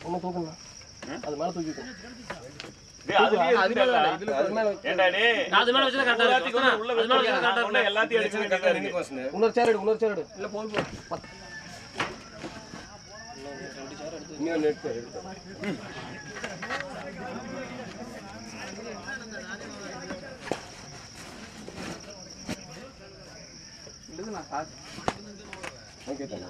ஒன்று தூக்குங்க, அது மேலே தூக்கிக்கும். இன்னொரு சேர் எடு, இன்னொரு சேர் எடு. இல்லை போதும், இன்னும் எடுத்து ஓகே தானே.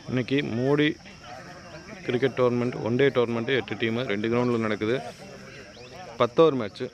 இன்னைக்கு Modi cricket tournament, one day tournament 8 team 2 கிரவுண்டில் நடக்குது. 10 ஓவர் மேட்ச்சு.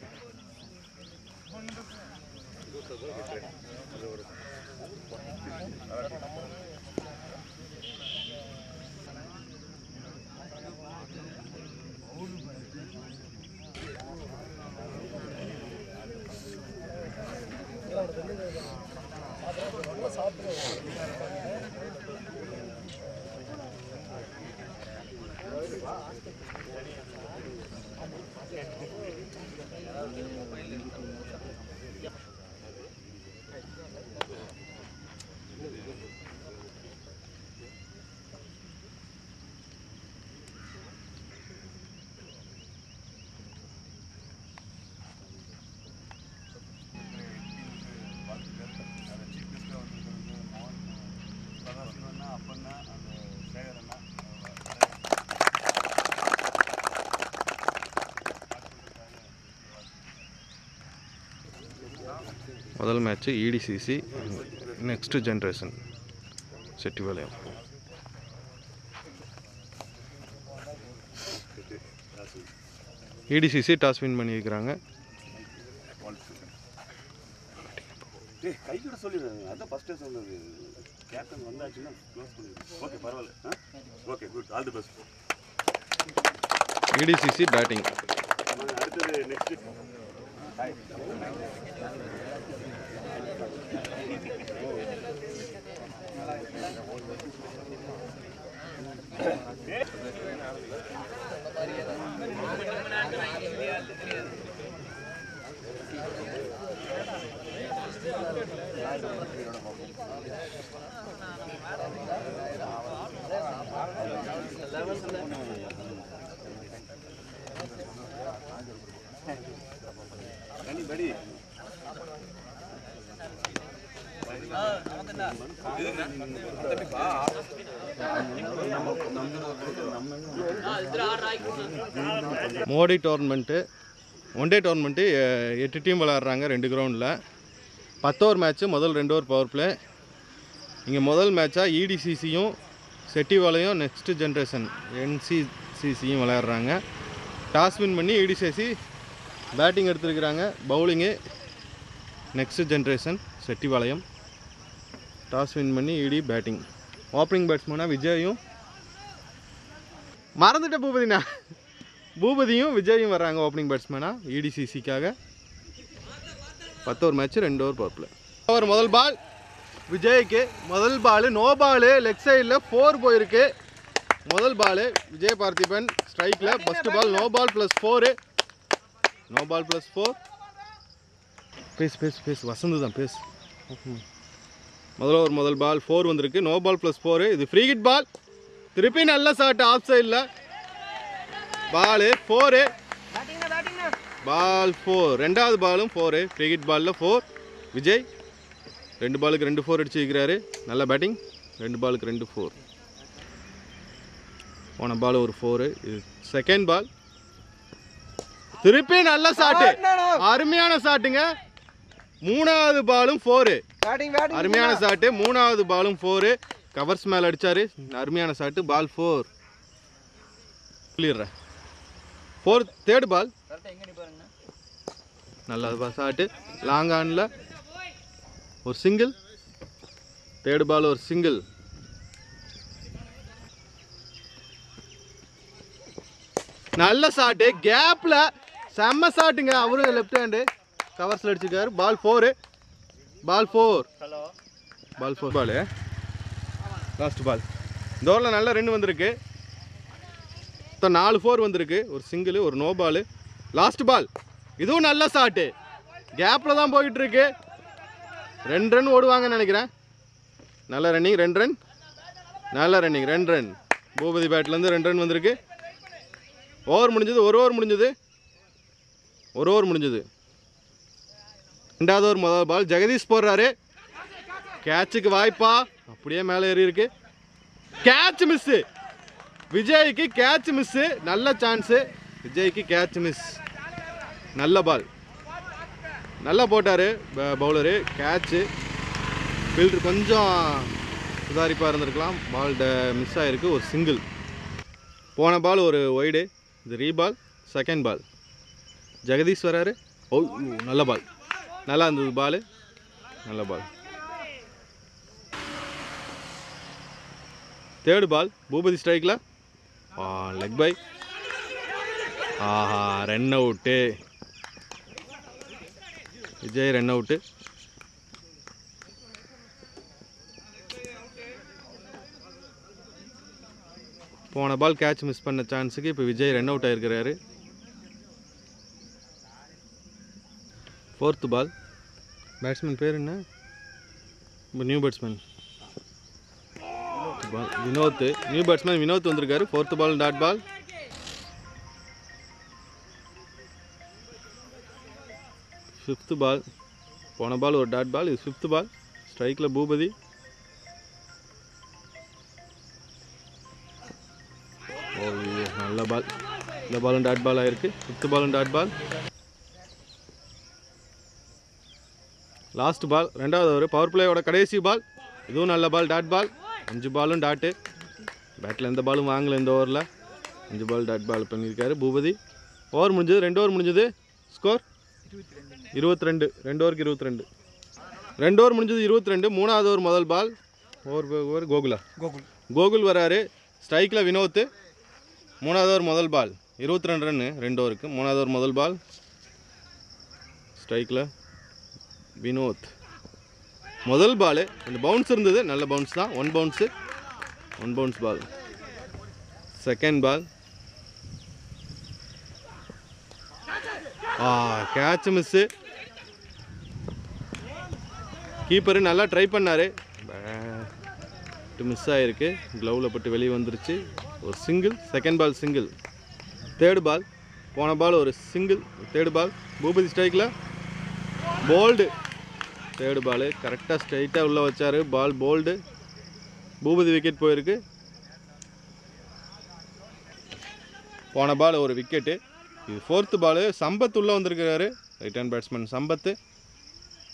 முதல் match EDCC next generation Chettipalayam. EDCC toss win பண்ணியிருக்கிறாங்க. EDCC batting. Modi tournament, one day tournament 8 team விளையாடுறாங்க 2 கிரவுண்டில். 10 ஓவர் மேட்ச்சு. முதல் 2 ஓவர் பவர் பிளே. இங்கே முதல் மேட்சாக EDCCயும் செட்டிபாளையம் நெக்ஸ்ட் ஜென்ரேஷன் NCCயும் விளையாடுறாங்க. டாஸ் வின் பண்ணி EDCC பேட்டிங் எடுத்துருக்கிறாங்க. Bowling next generation Chettipalayam. Toss win பண்ணி ED பேட்டிங். ஓப்பனிங் பேட்ஸ்மேனாக விஜயும், மறந்துட்ட பூபதினா, பூபதியும் விஜயும் வர்றாங்க ஓப்பனிங் பேட்ஸ்மேனாக EDCCக்காக. 10 over match 2 over power play. Over முதல் பால் விஜய்க்கு. முதல் பால் நோ பால், லெக் சைடில் 4 போயிருக்கு. முதல் பால் விஜய் பார்த்திபன் ஸ்ட்ரைக்கில். First ball no ball +4. No ball +4. பேசு வசந்து தான் பேசு. முதல் ஓவர் முதல் பால் 4 வந்திருக்கு. No ball +4. இது ஃப்ரீ ஹிட் பால். திருப்பி நல்ல ஷாட் ஆஃப் சைடில். பால் 4. பால் 4. ரெண்டாவது பாலும் 4. ஃப்ரீ ஹிட் பாலில் 4. விஜய் 2 பாலுக்கு 2 4 அடிச்சு வைக்கிறாரு. நல்ல பேட்டிங். 2 பாலுக்கு 2 4. போன பால் ஒரு 4. இது செகண்ட் பால். திருப்பி நல்ல ஷாட்டு, அருமையான ஷாட்டுங்க. மூணாவது பாலும் 4. அருமையான ஷாட்டு. மூணாவது பாலும் 4. கவர்ஸ் மேலே அடித்தார். அருமையான ஷாட்டு. பால் 4. சொல்லிடுறேன். 4 தேர்ட் பால். நல்ல ஷாட்டு. லாங் ஆனில் ஒரு சிங்கிள். தேர்ட் பால் ஒரு சிங்கிள். நல்ல ஷாட்டு. கேப்பில் செம்ம ஷாட்டுங்க. அவரு லெஃப்ட் ஹேண்டு கவர்ஸில் அடிச்சிருக்காரு. Ball 4. Ball 4. Ball 4 ball. Last ball. இந்த ஓவரில் நல்ல 2 வந்திருக்கு. 4 4 வந்திருக்கு. ஒரு சிங்கிள், ஒரு நோ பால். லாஸ்ட் பால் இதுவும் நல்ல ஷாட்டு. கேப்பில் தான் போயிட்டுருக்கு. 2 ரன் ஓடுவாங்கன்னு நினைக்கிறேன். நல்ல ரன்னிங். 2 ரன். நல்ல ரன்னிங். 2 ரன். பூபதி பேட்லேருந்து 2 ரன் வந்திருக்கு. ஓவர் முடிஞ்சது. ஒரு ஓவர் முடிஞ்சது. ரெண்டாவது ஓவர் முதல் பால். ஜெகதீஷ் போடுறாரு. கேட்சுக்கு வாய்ப்பா. அப்படியே மேலே ஏறி இருக்கு. Catch miss. விஜய்க்கு கேட்ச் மிஸ்ஸு. நல்ல சான்ஸு. விஜய்க்கு கேட்ச் மிஸ். நல்ல பால். நல்லா போட்டார் பவுலரு. கேட்சு. ஃபீல்டர் கொஞ்சம் சுதாரிப்பாக இருந்திருக்கலாம். பால் மிஸ் ஆகிருக்கு. ஒரு சிங்கிள். போன பால் ஒரு ஒய்டு. இது ரீபால். செகண்ட் பால். ஜெகதீஷ் வராரு. ஓ நல்ல பால். நல்லா இருந்தது பால். நல்ல பால். Third ball. பூபதி ஸ்ட்ரைக்கில். Leg bye. ஆஹா run out. Vijay run out. போன பால் கேட்ச் மிஸ் பண்ண சான்ஸுக்கு இப்போ விஜய் ரன் அவுட் ஆகிருக்கிறாரு. Fourth ball. பேட்ஸ்மேன் பேர் என்ன? இப்போ new batsman Vinod. New batsman Vinod வந்திருக்காரு. Fourth ball dot ball. Fifth ball. போன பால் ஒரு டாட் பால். இது ஃபிஃப்த்து பால். ஸ்ட்ரைக்கில் பூபதி. ஓ நல்ல பால். இந்த பாலும் டாட் பால் ஆயிருக்கு. ஃபிஃப்த்து பாலும் டாட் பால். லாஸ்ட் பால். ரெண்டாவது ஓவர். பவர் பிளேயோட கடைசி பால். இதுவும் நல்ல பால். டாட் பால். 5 பாலும் டாட்டு. பேட்டில் எந்த பாலும் வாங்கலை இந்த ஓவரில். 5 பால் டாட் பால் பண்ணியிருக்காரு பூபதி. ஓவர் முடிஞ்சது. 2 ஓவர் முடிஞ்சது. ஸ்கோர் 22. 2 ஓவருக்கு 22. 2 ஓவர் முடிஞ்சது 22. மூணாவது ஓவர் முதல் பால். ஓவர் கோகுலா. கோகுல் வராரு. ஸ்ட்ரைக்கில் வினோத். மூணாவது ஓவர் முதல் பால். 22 ரன்னு 2 ஓவருக்கு. மூணாவது ஓவர் முதல் பால். ஸ்ட்ரைக்கில் வினோத். முதல் பால் அந்த பவுன்ஸ் இருந்தது. நல்ல பவுன்ஸ் தான். 1 bounce. 1 bounce ball. Second ball. Catch miss. Keeper நல்லா ட்ரை பண்ணார். மிஸ் ஆகிருக்கு. க்ளவுவில் பட்டு வெளியே வந்துருச்சு. ஒரு single. Second ball single. Third ball. போன பால் ஒரு சிங்கிள். Third ball. பூபதி ஸ்ட்ரைக்கில் போல்டு. தேர்டு பால் கரெக்டாக ஸ்ட்ரைட்டாக உள்ளே வச்சார். பால் போல்டு. பூபதி விக்கெட் போயிருக்கு. போன பால் ஒரு விக்கெட்டு. இது ஃபோர்த்து பால். சம்பத் உள்ளே வந்திருக்கிறாரு. Right hand batsman Sampath.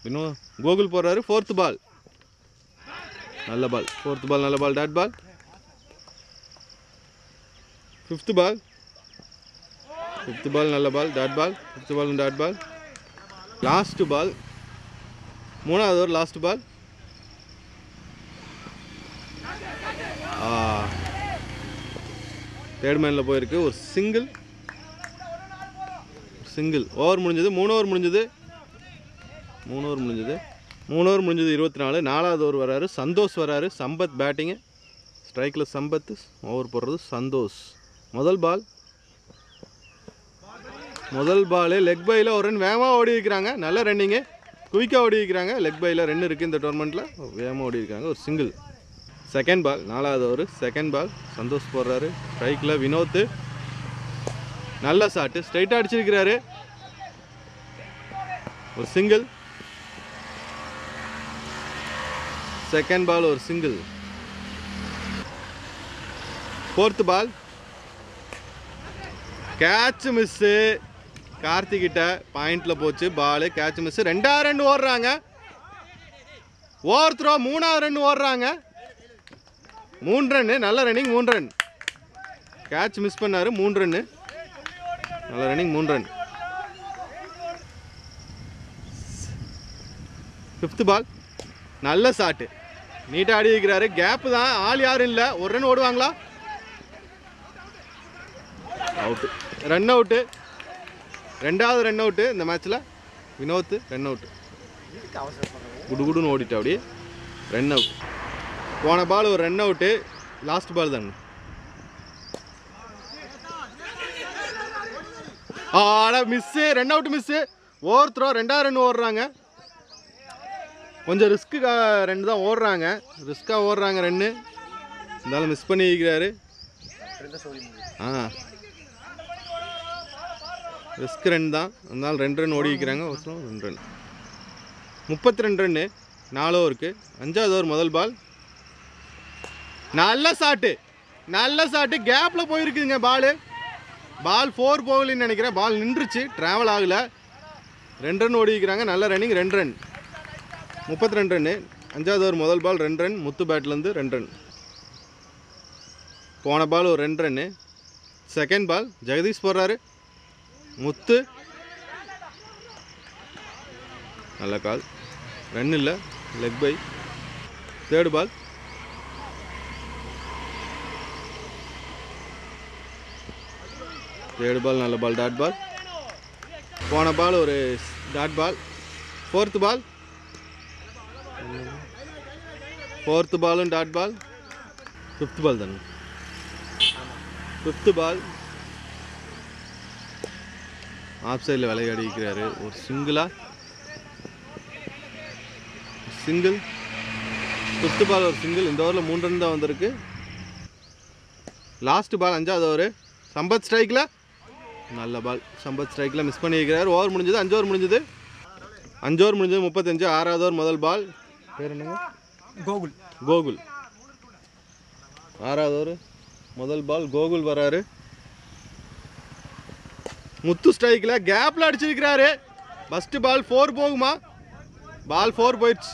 இன்னும் கோகுல் போடுறாரு. Fourth ball. நல்ல பால். ஃபோர்த்து பால் நல்ல ball. Dot ball. Fifth ball. Fifth ball நல்ல ball. Dot ball. Fifth ball dot ball. Last ball. மூணாவது ஓவர் லாஸ்ட் பால். தேர்ட் மேனில் போயிருக்கு. ஒரு சிங்கிள். ஓவர் முடிஞ்சது. 3 ஓவர் முடிஞ்சது. 3 ஓவர் முடிஞ்சது 24. நாலாவது ஓவர் வராரு. சந்தோஷ் வராரு. சம்பத் பேட்டிங்கு. ஸ்ட்ரைக்கில் சம்பத். ஓவர் போடுறது சந்தோஷ். முதல் பால் லெக் பையில் ஒரு ரன் வேகமாக ஓடி இருக்கிறாங்க. நல்ல ரன்னிங்கு. குயிக்காக ஓடி இருக்கிறாங்க. லெக் பையில் 2 இருக்குது இந்த டோர்னமெண்ட்டில். வேகமாக ஓடி இருக்காங்க. ஒரு சிங்கிள். செகண்ட் பால். நாலாவது ஓவர். Second ball. சந்தோஷ் போடுறாரு. ஸ்ட்ரைக்கில் வினோத். நல்ல ஷாட்டு. ஸ்ட்ரைட்டாக அடிச்சிருக்கிறாரு. ஒரு சிங்கிள். செகண்ட் பால் ஒரு single. Fourth ball. Catch miss. கார்த்திகிட்ட பாயிண்டில் போச்சு பால். Catch miss. 2வது ரன் ஓடுறாங்க. Over throw. 3வது ரன் ஓடுறாங்க. 3 ரன்னு. நல்ல ரன்னிங். 3 ரன். கேட்ச் மிஸ் பண்ணார். 3 ரன்னு. நல்ல ரன்னிங். 3 ரன். Fifth ball. நல்ல ஷாட்டு. நீட்டாக ஆடி இருக்கிறாரு. கேப்பு தான். ஆள் யாரும் இல்லை. 1 ரன் ஓடுவாங்களா? அவுட்டு. Run out. 2வது ரன் அவுட்டு இந்த மேட்ச்சில். Vinod run out. குடுகுடுன்னு ஓடிட்டு அப்படியே ரன் அவுட். போன பால் ஒரு ரன் அவுட்டு. லாஸ்ட் பால் தாங்க. ஆடா miss, 2 out miss. Over throw, 2 run ஓடுறாங்க. கொஞ்சம் ரிஸ்க்கு 2 தான் ஓடுறாங்க, ரிஸ்க்காக ஓடுறாங்க 2. இருந்தாலும் மிஸ் பண்ணிக்கிறாரு. ரிஸ்க் 2 தான், அதனால 2 ரன் ஓடி வைக்கிறாங்க. அவசரம் 2 ரன். 32 ரன்னு 4 ஓவருக்கு. 5வது ஓவர் முதல் பால். நல்ல ஷாட்டு, நல்ல ஷாட்டு. கேப்பில் போயிருக்குதுங்க பால். பால் 4 போகலன்னு நினைக்கிறேன். பால் நின்றுச்சு, ட்ராவல் ஆகலை. 2 ரன் ஓடி வைக்கிறாங்க. நல்ல ரன்னிங், 2 ரன். 32 ரன்னு. 5வது ஓவர் முதல் பால் 2 ரன். முத்து பேட்லேருந்து 2 ரன். போன பால் ஒரு 2 ரன்னு. செகண்ட் பால் ஜெகதீஷ் போடுறாரு. முத்து நல்ல கால், ரன் இல்லை, leg bye. Third ball. Third ball நல்ல பால், டாட் பால். போன பால் ஒரு dot ball. Fourth ball. Fourth பாலும் டாட் பால். ஃபிஃப்த் பால் தானே, ஃபிஃப்த்து பால். ஆஃப் சைடில் விளையாடி இருக்கிறாரு. ஒரு சிங்கிளா, சிங்கிள். ஃபிஃப்த்து பால் ஒரு சிங்கிள். இந்த ஓவரில் 3 ரன் தான் வந்திருக்கு. லாஸ்ட் பால் 5வது ஓவர். சம்பத் ஸ்ட்ரைக்கில் நல்ல பால். சம்பத் ஸ்ட்ரைக்கில் மிஸ் பண்ணியிருக்கிறார். ஓவர் முடிஞ்சது, 5 ஓவர் முடிஞ்சது. 5 ஓவர் முடிஞ்சது 35. 6வது ஓவர் முதல் பால். பேர் என்னங்க? கோகுல். கோகுல். 6வது ஓவர் முதல் பால். கோகுல் வராரு. முத்து ஸ்ட்ரைக்கில் கேப்பில் அடிச்சிருக்கிறாரு. ஃபஸ்ட்டு பால் 4 போகுமா? பால் 4 போயிடுச்சு.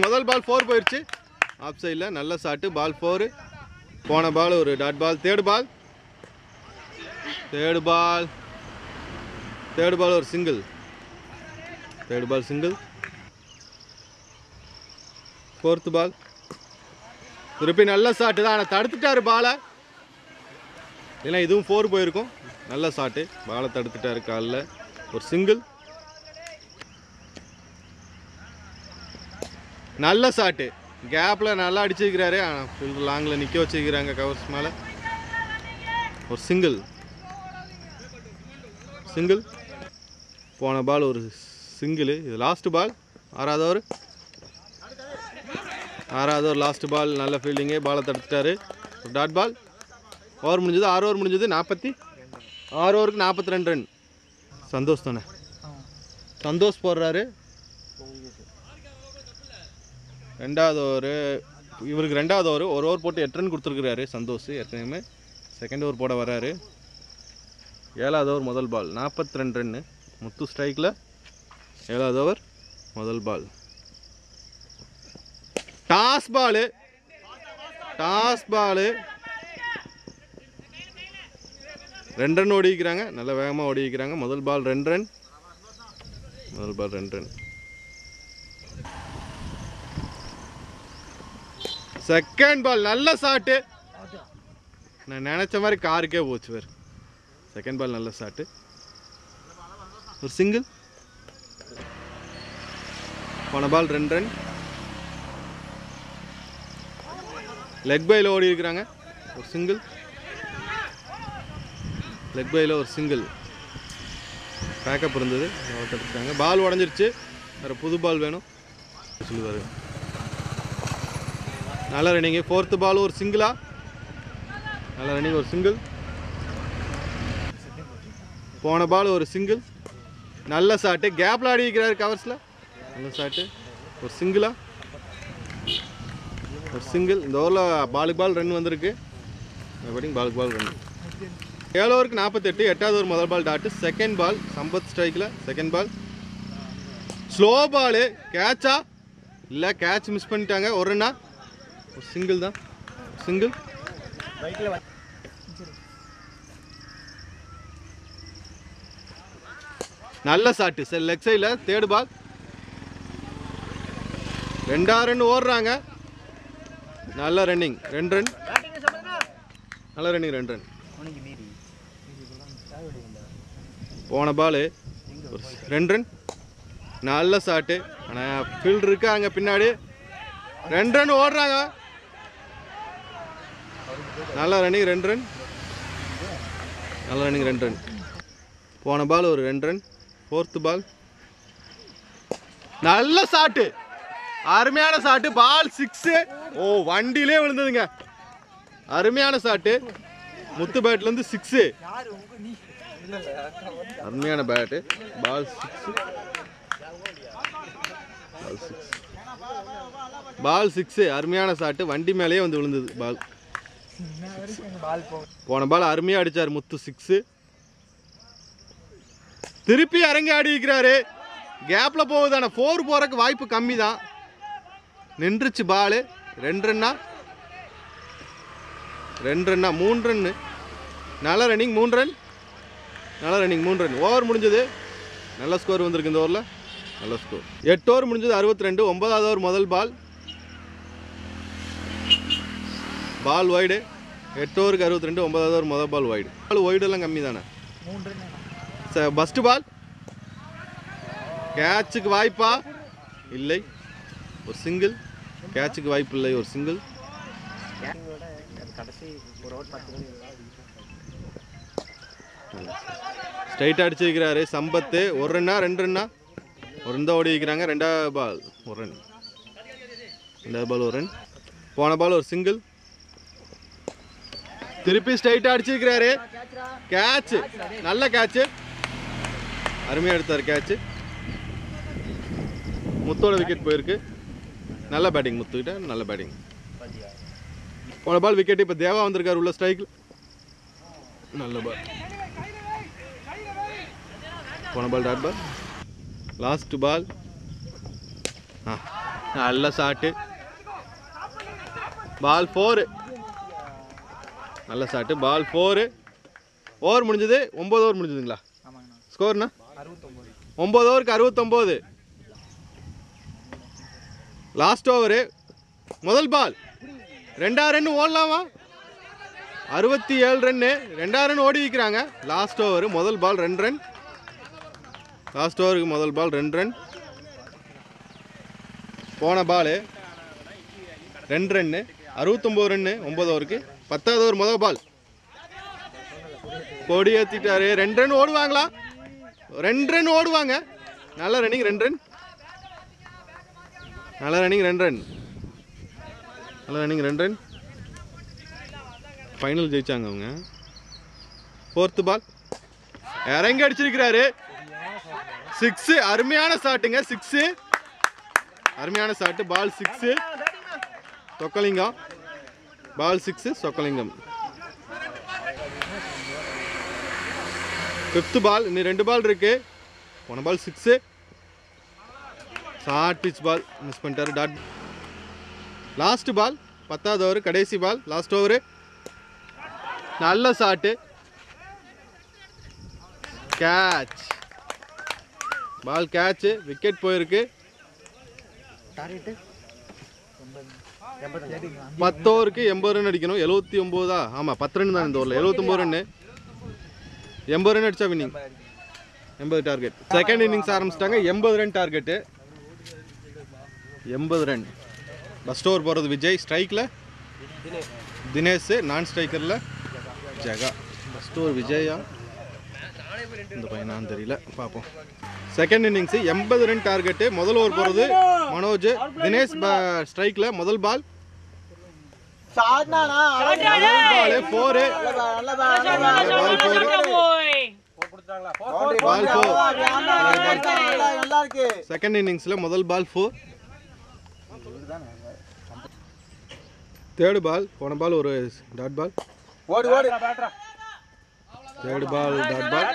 முதல் பால் 4 போயிடுச்சு. ஆஃப் சைடில் நல்ல ஷாட்டு. பால் 4. போன பால் ஒரு dot ball. Third ball. Third ball. Third ball ஒரு single. Third ball single. Fourth ball. திருப்பி நல்ல ஷாட்டு தான், ஆனால் தடுத்துட்டாரு பாலை. ஏன்னா இதுவும் 4 போயிருக்கும். நல்ல ஷாட்டு, பாலை தடுத்துட்டாரு காலில். ஒரு சிங்கிள். நல்ல ஷாட்டு, கேப்பில் நல்லா அடிச்சிருக்கிறாரு. ஆனால் ஃபுல் லாங்கில் நிற்க வச்சுருக்கிறாங்க கவர்ஸ் மேலே. ஒரு சிங்கிள். சிங்கிள். போன பால் ஒரு சிங்கிள். இது லாஸ்ட் பால். 6வது ஓவர். 6வது ஓவர் லாஸ்ட் பால். நல்ல ஃபீல்டிங்கு, பாலை தடுத்துட்டாரு. ஒரு டாட் பால். ஓவர் முடிஞ்சது. 6 ஓவர் முடிஞ்சது. 6 ஓவருக்கு 42 ரன். சந்தோஷ் தானே, சந்தோஷ் போடுறாரு. 2வது ஓவர் இவருக்கு. 2வது ஓவர் ஒரு ஓவர் போட்டு 8 ரன் கொடுத்துருக்குறாரு சந்தோஷ். ஏற்கனவே செகண்ட் ஓவர் போட வர்றாரு. 7வது ஓவர் முதல் பால். 42 ரன்னு. முத்து ஸ்ட்ரைக்கில் 7வது ஓவர் முதல் ball. Toss ball, toss ball. 2 run ஓடி வைக்கிறாங்க. நல்ல வேகமாக ஓடி வைக்கிறாங்க. முதல் பால் 2 ரன். முதல் பால் 2 ரன். செகண்ட் பால் நல்ல ஷாட்டு. நான் நினச்ச மாதிரி காருக்கே போச்சு வேறு. செகண்ட் பால் நல்ல ஷாட்டு. ஒரு சிங்கிள். போன பால் 2 ரன். லெக் பையில் ஓடி இருக்கிறாங்க. ஒரு சிங்கிள். லெக் பையில் ஒரு சிங்கிள். பேக்கப் இருந்தது, எடுத்துட்டாங்க. பால் உடஞ்சிருச்சு, வேறு புது பால் வேணும் சொல்லுவார். நல்ல ரன்னிங்கு. ஃபோர்த்து பால் ஒரு சிங்கிளா. நல்ல ரன்னிங், ஒரு சிங்கிள். போன பால் ஒரு சிங்கிள். நல்ல ஷாட்டு, கேப்பில் ஆடி வைக்கிறாரு கவர்ஸில். நல்ல ஷாட்டு. ஒரு சிங்கிளா, ஒரு சிங்கிள். இந்த ஓவரில் பாலுக்கு பால் ரன் வந்திருக்கு. பாலுக்கு பால் ரன். 7 ஓவருக்கு 48. 8வது ஓவர் முதல் ball dot. Second ball Sampath ஸ்ட்ரைக்கில். Second ball slow ball. கேட்சா இல்லை, கேட்ச் மிஸ் பண்ணிட்டாங்க. ஒரு ரன்னா. ஒரு சிங்கிள் தான், சிங்கிள். நல்ல ஷாட்டு சார், லெக் சைடில். Third ball. 2 ரன் ஓடுறாங்க. நல்ல ரன்னிங், 2 ரன். நல்ல ரன்னிங், 2 ரன். போன பால் ஒரு 2 ரன். நல்ல ஷாட்டு, ஆனால் ஃபீல்டு இருக்காங்க பின்னாடி. 2 ரன் ஓடுறாங்க. நல்ல ரன்னிங், 2 ரன். நல்ல ரன்னிங், 2 ரன். போன பால் ஒரு 2 ரன். 4th பால் நல்ல ஷாட்டு, அருமையான ஷாட்டு, பால் 6. ஓ வண்டியிலே விழுந்ததுங்க, அருமையான ஷாட்டு, முத்து பேட்லேருந்து 6. அருமையான பேட்டு, பால் 6, பால் 6, அருமையான ஷாட்டு, வண்டி மேலேயே வந்து விழுந்தது பால். போன பால் அருமையாக அடித்தார் முத்து 6. திருப்பி இறங்கி ஆடி இருக்கிறாரு, கேப்பில் போகுதான 4 போகிறக்கு வாய்ப்பு கம்மி தான். நின்றுச்சு பால். 2 ரன்னா 3 ரன்னு. நல்ல ரன்னிங் 3 ரன், நல்ல ரன்னிங் 3 ரன். ஓவர் முடிஞ்சது, நல்ல ஸ்கோர் வந்திருக்கு இந்த ஓவரில், நல்ல ஸ்கோர். 8 ஓவர் முடிஞ்சது 62. 9வது ஓவர் முதல் பால், பால் வைடு. 8 ஓவருக்கு 62. 9வது ஓவர் முதல் பால் வைடு. பால் வைடெல்லாம் கம்மி தானே. ஃபஸ்ட்டு பால் கேட்சுக்கு வாய்ப்பா இல்லை, ஒரு சிங்கிள். கேட்சுக்கு வாய்ப்பு இல்லை, ஒரு சிங்கிள். ஸ்ட்ரைட்டாக அடிச்சிருக்கிறாரு சம்பத்து. 1 ரன்னா 2 ரன்னா, ஒரு ரன் தான் ஓடி இருக்கிறாங்க. 2வது பால் 1 ரன், 2வது பால் 1 ரன். போன பால் ஒரு சிங்கிள். திருப்பி ஸ்ட்ரைட்டாக அடிச்சிருக்கிறாரு, கேட்ச், நல்ல கேட்சு, அருமையாக எடுத்தார் கேட்சு. முத்தோட விக்கெட் போயிருக்கு. நல்ல பேட்டிங் முத்துக்கிட்ட, நல்ல பேட்டிங். போன பால் விக்கெட். இப்போ தேவா வந்திருக்காரு உள்ள ஸ்ட்ரைக்கில், நல்ல பால். போன பால் டாட் பால். லாஸ்ட் பால் நல்ல ஷாட்டு, பால் 4, நல்ல ஷாட்டு, பால் 4. ஓவர் முடிஞ்சது. 9 ஓவர் முடிஞ்சதுங்களா? ஸ்கோர்னா 9 ஓவருக்கு 69. லாஸ்ட் ஓவரு முதல் பால் 2வது ரன் ஓடலாமா? 67 ரன்னு, 2வது ரன் ஓடி வைக்கிறாங்க. லாஸ்ட் ஓவரு முதல் பால் 2 ரன். லாஸ்ட் ஓவருக்கு முதல் பால் 2 ரன். போன பால் 2 ரன்னு, 69 ரன்னு 9 ஓவருக்கு. 10வது ஓவர் முதல் பால் கொடி ஏற்றிட்டாரு. 2 ரன் ஓடுவாங்களா? 2 ரன் ஓடுவாங்க. நல்ல ரன்னிங் 2 ரன், நல்ல ரன்னிங் 2 ரன், நல்ல ரன்னிங் 2 ரன். ஃபைனல் ஜெயிச்சாங்க அவங்க. 4th பால் இறங்கி அடிச்சிருக்கிறாரு 6. அருமையான ஷாட்டுங்க 6, அருமையான shot, ball 6. Chockalingam, ball 6, Chockalingam. 5th ball, இன்னும் 2 பால் இருக்கு. போன ball 6, short pitch ball, miss பண்ணிட்டாரு. டாட். லாஸ்ட் பால் 10வது ஓவர், கடைசி பால், லாஸ்ட் ஓவரு. நல்ல shot, catch, ball catch, wicket போயிருக்கு. 10 ஓவருக்கு 80 ரன் அடிக்கணும். 79 ஆமாம், 10 ரன் தான் இந்த ஓவரில். 79 ரன்னு, 80 ரன் அடிச்சா வின்னிங். 80 டார்கெட். செகண்ட் இன்னிங்ஸ் ஆரம்பிச்சிட்டாங்க. 80 run target, 80 run. First over போகிறது விஜய், ஸ்ட்ரைக்கில் தினேஷ், நான் ஸ்ட்ரைக்கரில் ஜெகா. ஃபஸ்ட் ஓவர் விஜயா, இந்த பையனான்னு தெரியல, பார்ப்போம். Second innings 80 run target. முதல் ஓவர் போகிறது மனோஜ், தினேஷ் ஸ்ட்ரைக்கில். முதல் பால் 4, செகண்ட் இன்னிங்ஸ்ல முதல் பால் 4. தேர்ட் பால், போன பால் ஒரு dot ball. Third ball dot ball.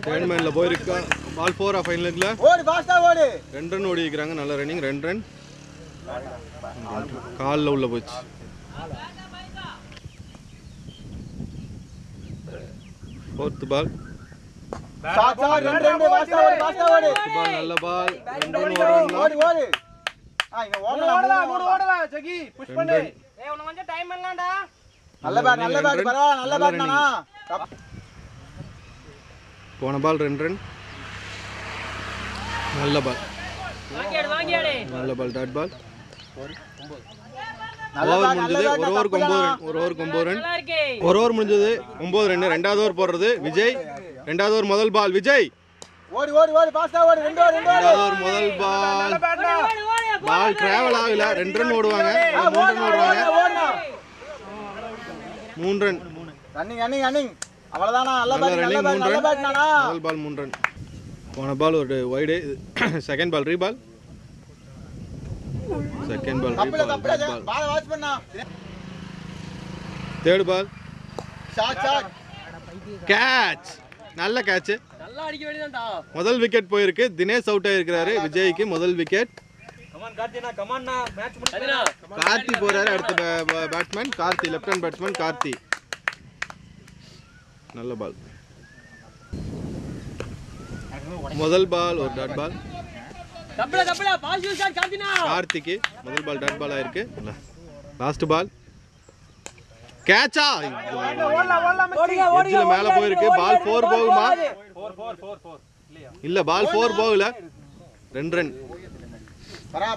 Third மேன்ல போயிருக்கா. பால் 4 ஃபைனலுக்குல 2 ரன் ஓடி இருக்கிறாங்க. நல்ல ரன்னிங் 2 ரன். காலில் உள்ள போச்சு. ஃபோர்த் பால், நல்ல பால். போன பால் 2 ரன். நல்ல பால். நல்ல பால் டாட் பால் ஓவர் முடிஞ்சது ஒரு ஓவருக்கு 9 ரன் ஒரு ஓவர் முடிஞ்சது 9 ரன் ரெண்டாவது ஓவர் போடுறது விஜய் ரெண்டாவது ஓவர் முதல் பால் விஜய் ரெண்டாவது ஓவர் முதல் பால் பால் டிராவல் ஆகல 2 ரன் ஓடுவாங்க 3 ரன் ஓடுவாங்க 3 ரன் முதல் பால் 3 ரன் போன பால் ஒரு wide second ball reball second ball third ball catch நல்ல கேட்ச் முதல் விக்கெட் போயிருக்கு தினேஷ் அவுட் ஆயிருக்கிறாரு விஜய்க்கு முதல் விக்கெட் கார்த்தி போறாரு அடுத்த batsman Karthi left hand batsman Karthi நல்ல பால் முதல் பால் ஒரு டாட் பால் கார்த்திக்கு முதல் பால் டாட் பால் ஆயிருக்கு லாஸ்ட் பால் கேட்சா எட்ஜ்ல மேல போயிருக்கு பால் 4 போகுமா இல்ல பால் 4 போகல 2 ரன்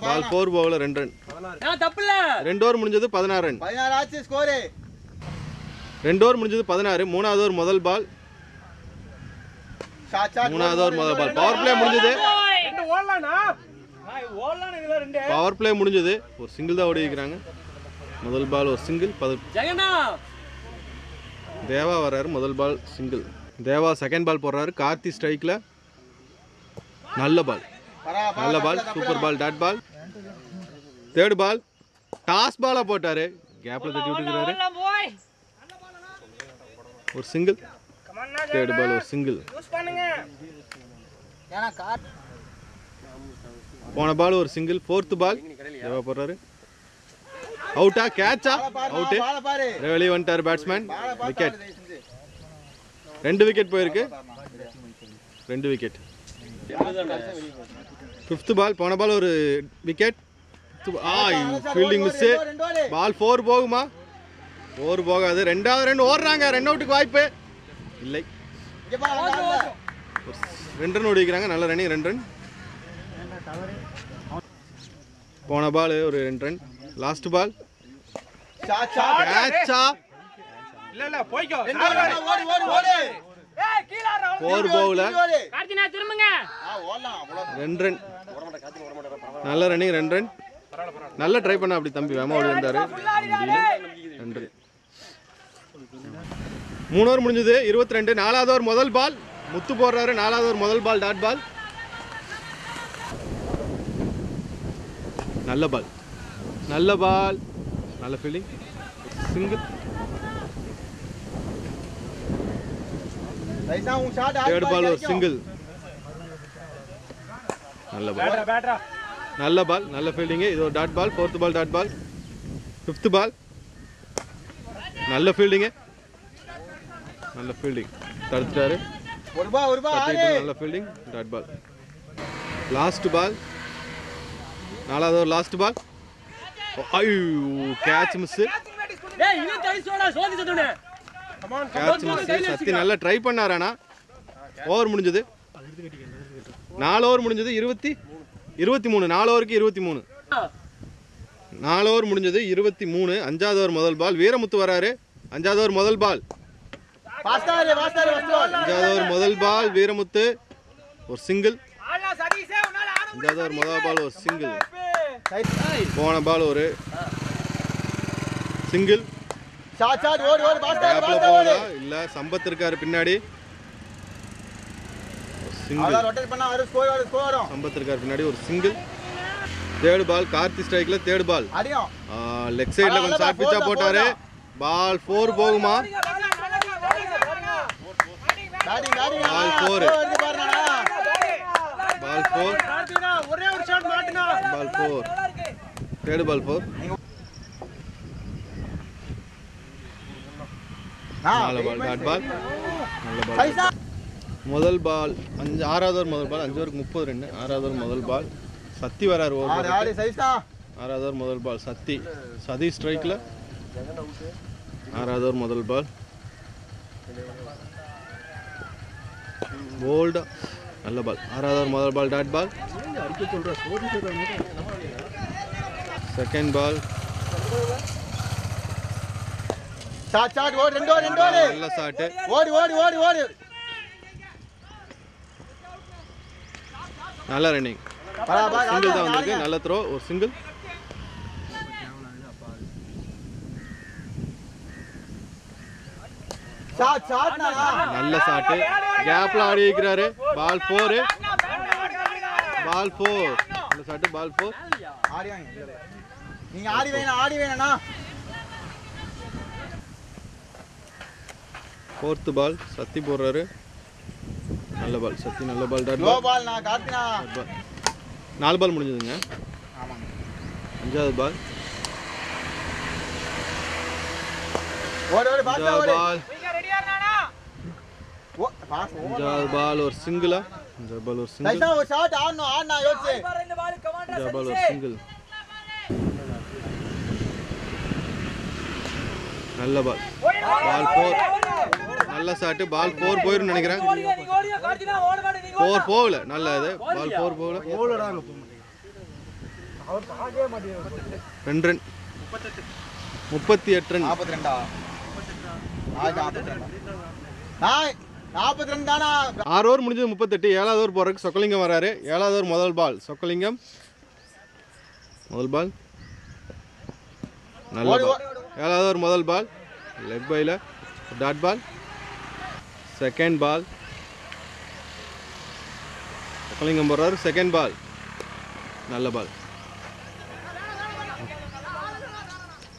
பால் 4 போகல 2 ரன் 2 ஓவர் முடிஞ்சது 16 ரன் 2 ஓவர் முடிஞ்சது 16 மூணாவது ஓவர் முதல் பால் பவர் பிளே முடிஞ்சது பவர் பிளே முடிஞ்சது ஒரு சிங்கிள் தான் ஓடி இருக்கிறாங்க முதல் பால் ஒரு சிங்கிள் தேவா வர்றாரு முதல் பால் சிங்கிள் தேவா செகண்ட் பால் போடுறாரு கார்த்தி ஸ்ட்ரைக்ல நல்ல ball super ball dot ball third ball toss பாலா போட்டாரு கேப்ல தட்டி விட்டுக்கிறாரு ஒரு சிங்கிள் தேர்ட் பால் ஒரு சிங்கிள் போன பால் ஒரு சிங்கிள் ஃபோர்த் பால் தேவா போடுறாரு அவுட்டா கேட்சா அவுட் வெளியே வந்துட்டாரு பேட்ஸ்மேன் விக்கெட் 2 விக்கெட் போயிருக்கு 2 விக்கெட் ஃபிஃப்த் பால் போன பால் ஒரு விக்கெட் ஃபீல்டிங் மிஸ் பால் 4 போகுமா 4 போகாது ரெண்டாவது ரன் ஓடுறாங்க ரன் அவுட்டுக்கு வாய்ப்பு இல்லை 2 ரன் ஓடிக்கிறாங்க நல்ல ரன்னிங் 2 ரன் போன பால் ஒரு 2 ரன் லாஸ்ட் பால் கேட்சா இல்ல போய்க்கோ 4 போகல 2 ரன் நல்ல ரன்னிங் 2 ரன் நல்ல ட்ரை பண்ண அப்படி தம்பி வேமா ஓடி வந்தாரு 2 ரன் 3 ஓவர் முடிஞ்சது 22 4வது ஓவர் முதல் பால் முத்து போடுறாரு 4வது ஓவர் முதல் பால் டாட் பால் நல்ல பால் நல்ல ஃபீல்டிங் சிங்கிள் தேர்ட் பால் ஒரு சிங்கிள் நல்ல பால் நல்ல ஃபீல்டிங் இது ஒரு dot ball fourth ball dot ball fifth ball நல்ல ஃபீல்டிங் தடுத்துட்டாரு நல்ல fielding dot ball last ball 4வது over last ball catch miss Sathi நல்லா ட்ரை பண்ணாரானா ஓவர் முடிஞ்சது 4 ஓவர் முடிஞ்சது 23 4 ஓவருக்கு 23 4 ஓவர் முடிஞ்சது 23 5வது ஓவர் முதல் பால் வீரமுத்து வராரு 5வது ஓவர் முதல் பால் 5வது ஓவர் முதல் பால் வீரமுத்து ஒரு சிங்கிள் 5வது ஓவர் முதல் பால் ஒரு சிங்கிள் போன பால் ஒரு சிங்கிள் இல்ல சம்பத் இருக்காரு பின்னாடி சம்பத் இருக்காரு பின்னாடி ஒரு சிங்கிள் தேர்ட் பால் கார்த்தி ஸ்ட்ரைக்ல தேர்ட் பால் லெக் சைடுல கொஞ்சம் ஷார்ட் பிச்சா போட்டாரு பால் 4 போகுமா பால் 4 தேர்ட் பால் 4 நல்ல பால் டாட் பால் நல்ல பால் முதல் பால் 6வது ஓவர் முதல் பால் 5 ஓவருக்கு 30 ரன் 6வது ஓவர் முதல் பால் சத்தி வராரு ஓவர் 6வது ஓவர் முதல் பால் சதி ஸ்ட்ரைக்ல 6வது ஓவர் முதல் பால் போல்டா நல்ல பால். 6வது ஓவர் முதல் ball dot ball. Second ball. Shot ஓடு 2 ஓவர் 2 ஓவர். நல்ல ஷாட். ஓடு ஓடு ஓடு ஓடு. நல்ல ரன்னிங். சிங்கிள் தான் வந்திருக்கு. நல்ல த்ரோ. ஒரு சிங்கிள். நல்ல ஷாட். கேப்ல ஆடி வைக்கிறாரு. பால் 4. பால் 4. நல்ல ஷாட். பால் 4. ஆடி வாங்க. நீங்க ஆடி வேணா. 4th பால். சத்தி போடுறாரு. நல்ல பால். சத்தி நல்ல பால். டாட் லோ பால். பால் நான் கார்த்தினா. 4 பால் முடிஞ்சதுங்க. ஆமாங்க. 5வது பால். ஓடு ஓடு பாஸ் ஓடு. பால். ஓ பாஸ் ஓடு. 5வது பால் ஒரு சிங்கிளா? 5வது பால் ஒரு சிங்கிள். கைசா ஒரு ஷாட் ஆடுனா யோசிச்சு. 5வது பால் ஒரு சிங்கிள். நல்ல பால். பால் 4. நல்ல ஷாட். பால் 4 போயிரும் நினைக்கிறேன். 4 போகல. நல்ல இது. பால் 4 போகல. 2 ரன். 38 ரன். 42. 42 தானா? 6 ஓவர் முடிஞ்சது 38. 7வது ஓவர் போறதுக்கு சொக்கலிங்கம் வராரு. 7வது ஓவர் முதல் பால். சொக்கலிங்கம் முதல் பால். நல்ல பால். 7வது ஓவர் முதல் பால். லெக் பைல dot ball. Second ball. Chokkalingam போறாரு. Second ball. நல்ல பால்.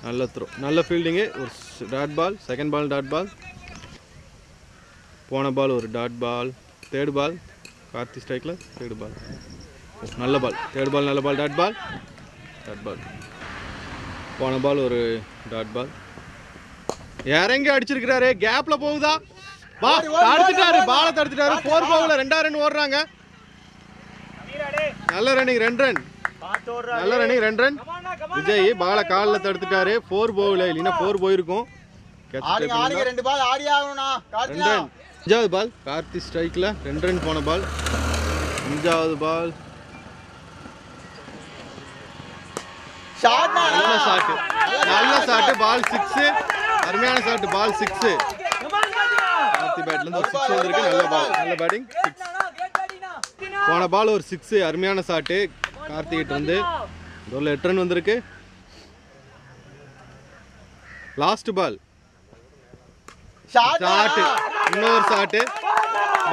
நல்ல த்ரோ. நல்ல ஃபீல்டிங்கு. ஒரு dot ball. Second ball dot ball. போன பால் ஒரு dot ball. Third ball. Karthi ஸ்ட்ரைக்கில் தேர்ட் பால். நல்ல பால். தேர்ட் பால் நல்ல பால். டாட் பால். Dot ball. போன பால் ஒரு டாட் பால். இறங்கி அடிச்சிருக்கிறாரு. கேப்ல போகுதா? தடுத்துட்டாரு. பாலை தடுத்துட்டாரு. 4 போகல. 2 ரன் ஓடுறாங்க. நல்ல ரன்னிங். 2 ரன். நல்ல ரன்னிங். 2 ரன். விஜய் பாலை காலில் தடுத்துட்டாரு. 4 போகல. இல்லைன்னா 4 போயிருக்கும். 2 பால் ஆடி ஆகணும்னா கார்த்தினா. 5வது பால். கார்த்தி ஸ்ட்ரைக்கில் 2 ரன் போன பால். 5வது பால். நல்ல ஷாட். நல்ல ஷாட். பால் 6. அருமையான ஷாட். பால் 6. கார்த்தி பேட்ல இருந்து ஒரு 6 வந்திருக்கு. நல்ல பால். நல்ல பேட்டிங். 6. போன பால் ஒரு 6. அருமையான ஷாட். கார்த்தி கிட்ட இருந்து ஒரு 8 ரன் வந்திருக்கு. Last ball. ஷாட். இன்னொரு ஷாட்.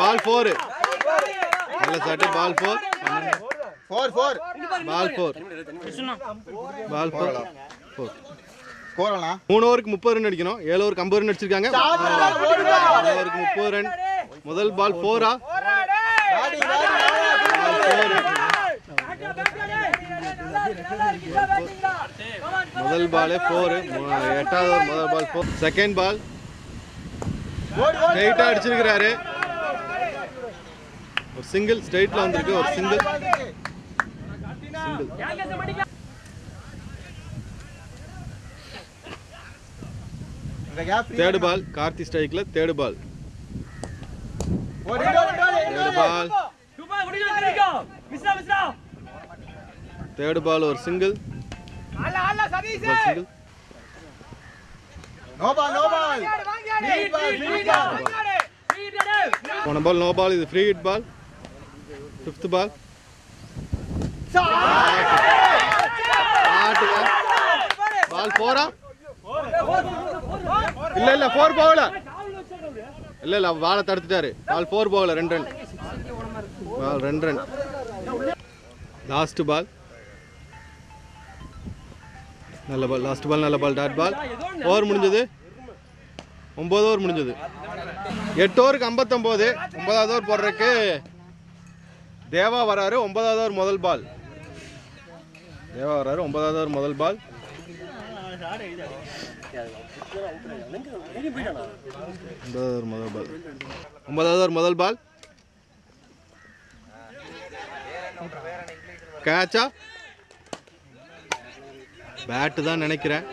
பால் 4. நல்ல ஷாட். பால் 4. 4 பால் 4. பால் 4. ஸ்கோரனா 3 ஓவருக்கு 30 ரன் அடிக்கணும். 7 ஓவருக்கு 50 ரன் அடிச்சிருக்காங்க. 3 ஓவருக்கு 30 ரன். முதல் பால் 4. முதல் பாலே 4. 8வது ஓவர் முதல் பால் 4. Second ball. ஸ்ட்ரைட்டா அடிச்சிருக்கிறாரு. ஒரு சிங்கிள். ஸ்ட்ரைட்ல வந்திருக்கு. ஒரு சிங்கிள். Third ball. கார்த்தி ஸ்ட்ரைக்ல தேர்ட் பால். தேர்ட் பால் ஒரு சிங்கிள். போன பால் நோ பால். இது ஃப்ரீ ஹிட் பால். 5th பால். பால் 4. இல்ல 4 போகல. இல்ல பாலை தடுத்துட்டாரு. பால் 4 போகல. 2 run. Ball 2 run. Last ball. நல்ல பால். லாஸ்ட் பால் நல்ல பால். டாட் பால். ஓவர் முடிஞ்சது. 9 ஓவர் முடிஞ்சது. 8 ஓவருக்கு 59. 9வது ஓவர் போடுறதுக்கு தேவா வராரு. 9வது ஓவர் முதல் பால். தேவா வராரு. 9வது ஓவர் முதல் பால். 9வது ஓவர் முதல் பால். கேட்சா? பேட்டு தான் நினைக்கிறேன்.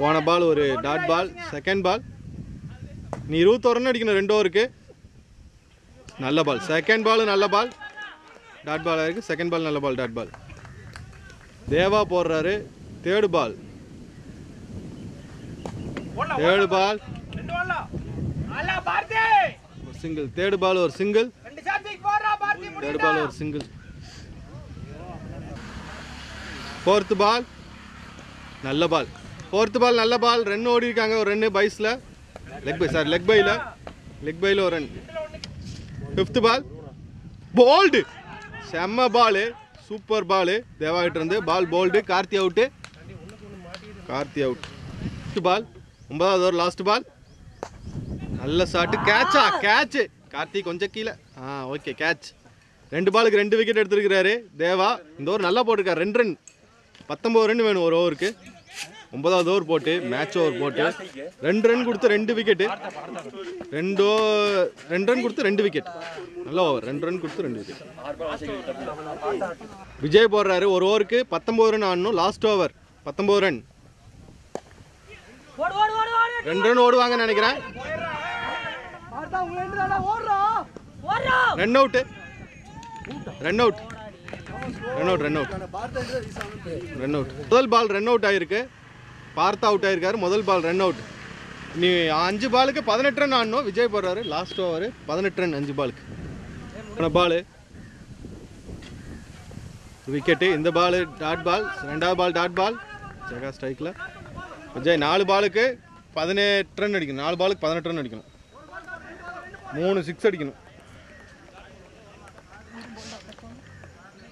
போன பால் ஒரு டாட் பால். செகண்ட் பால். நீ 21 ரன் அடிக்கணும் 2 ஓவருக்கு. நல்ல பால். செகண்ட் பால் நல்ல பால், டாட் பால் ஆயிருக்கு. செகண்ட் பால் நல்ல பால், டாட் பால். தேவா போடுறாரு. தேர்டு பால், தேர்டு பால் ஒரு சிங்கிள். தேர்டு பால் ஒரு சிங்கிள், தேர்டு பால் ஒரு சிங்கிள். ஃபோர்த்து பால் நல்ல பால், ஃபோர்த்து பால் நல்ல பால். ரன் ஓடி இருக்காங்க, ஒரு ரன்னு பைஸில், லெக் பை, சாரி லெக் பையில், லெக் பையில் ஒரு ரன். ஃபிஃப்த்து பால் போல்டு, செம்ம பாலு, சூப்பர் பாலு தேவா கிட்ட இருந்து. Ball bowled, Karthi out, Karthi out. First ball 9வது ஓவர் லாஸ்ட் பால், நல்ல ஷாட்டு, கேட்சா, கேட்சு. கார்த்தி கொஞ்சம் கீழே, ஓகே கேட்ச். 2 பாலுக்கு 2 விக்கெட் எடுத்துருக்கிறாரு தேவா. இந்த ஓவர் நல்லா போட்டிருக்காரு. 2 ரன், 19 ரன் வேணும் ஒரு ஓவருக்கு. 9வது ஓவர் போட்டு, மேட்ச் ஓவர் போட்டு 2 ரன் கொடுத்து 2 விக்கெட்டு. 2 ரன் கொடுத்து 2 விக்கெட். நல்ல ஓவர். 2 ரன் கொடுத்து 2 விக்கெட். விஜய் போடுறாரு. ஒரு ஓவருக்கு 19 ரன் ஆடணும். Last over 19 run. 2 ரன் ஓடுவாங்கன்னு நினைக்கிறேன். Run out, run out, run out, run out, run out. முதல் பால் ரன் அவுட் ஆயிருக்கு. பார்த்தா அவுட் ஆயிருக்காரு. முதல் பால் ரன் அவுட். நீ 5 பாலுக்கு 18 ரன் ஆடணும். விஜய் போடுறாரு. லாஸ்ட் ஓவர் 18 ரன் 5 பாலுக்கு. பால் விக்கெட்டு. இந்த பால் டாட் பால், 2வது பால் டாட் பால். ஜெகா ஸ்ட்ரைக்கில். விஜய் 4 பாலுக்கு 18 ரன் அடிக்கணும். 4 பாலுக்கு 18 ரன் அடிக்கணும். 3 6 அடிக்கணும்.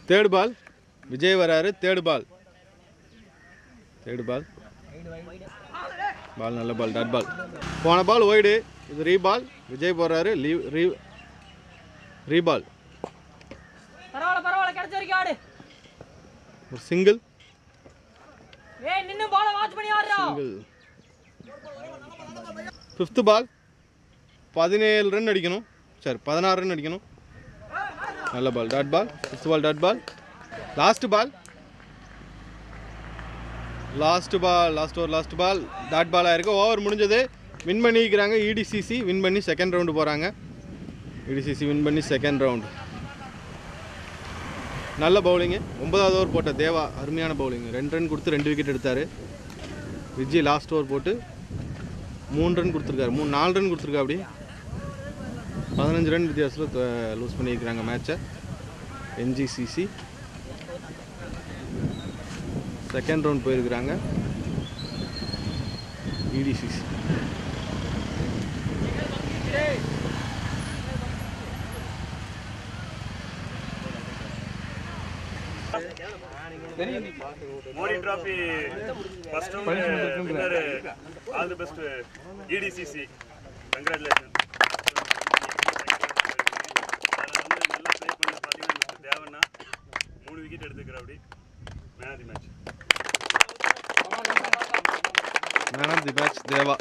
தேர்டு பால் விஜய் வராரு. தேர்டு பால், தேர்டு பால், பால் நல்ல பால், டாட் பால். போன பால் ஒய்டு, இது ரீபால். விஜய் போடுறாரு. ரீபால், ஒரு single, single. Fifth ball 17 run அடிக்கணும். சரி 16 ரன் அடிக்கணும். நல்ல ball, dot ball. Fifth ball dot ball. Last ball, last ball, last over last ball dot ball ஆயிருக்கு. ஓவர் முடிஞ்சது. வின் பண்ணிக்கிறாங்க இடிசிசி. வின் பண்ணி செகண்ட் ரவுண்டு போகிறாங்க. இடிசிசி வின் பண்ணி செகண்ட் ரவுண்டு. நல்ல பவுலிங்கு. 9வது ஓவர் போட்ட தேவா அருமையான பவுலிங்கு. 2 ரன் கொடுத்து 2 விக்கெட் எடுத்தார். விஜய் லாஸ்ட் ஓவர் போட்டு 3 ரன் கொடுத்துருக்காரு. 4 ரன் கொடுத்துருக்கா. அப்படி 15 ரன் வித்தியாசத்தில் லூஸ் பண்ணியிருக்கிறாங்க மேட்சை. என்ஜிசிசி செகண்ட் ரவுண்ட் போயிருக்கிறாங்க. EDCC Modi trophy first round winner. All the best EDCC. Congratulation. நல்லா ப்ளே பண்ணி பார்த்தீங்கன்னா தேவன்னா 3 விக்கெட் எடுத்துக்கிற. அப்படி man of the match. Man of the match Deva.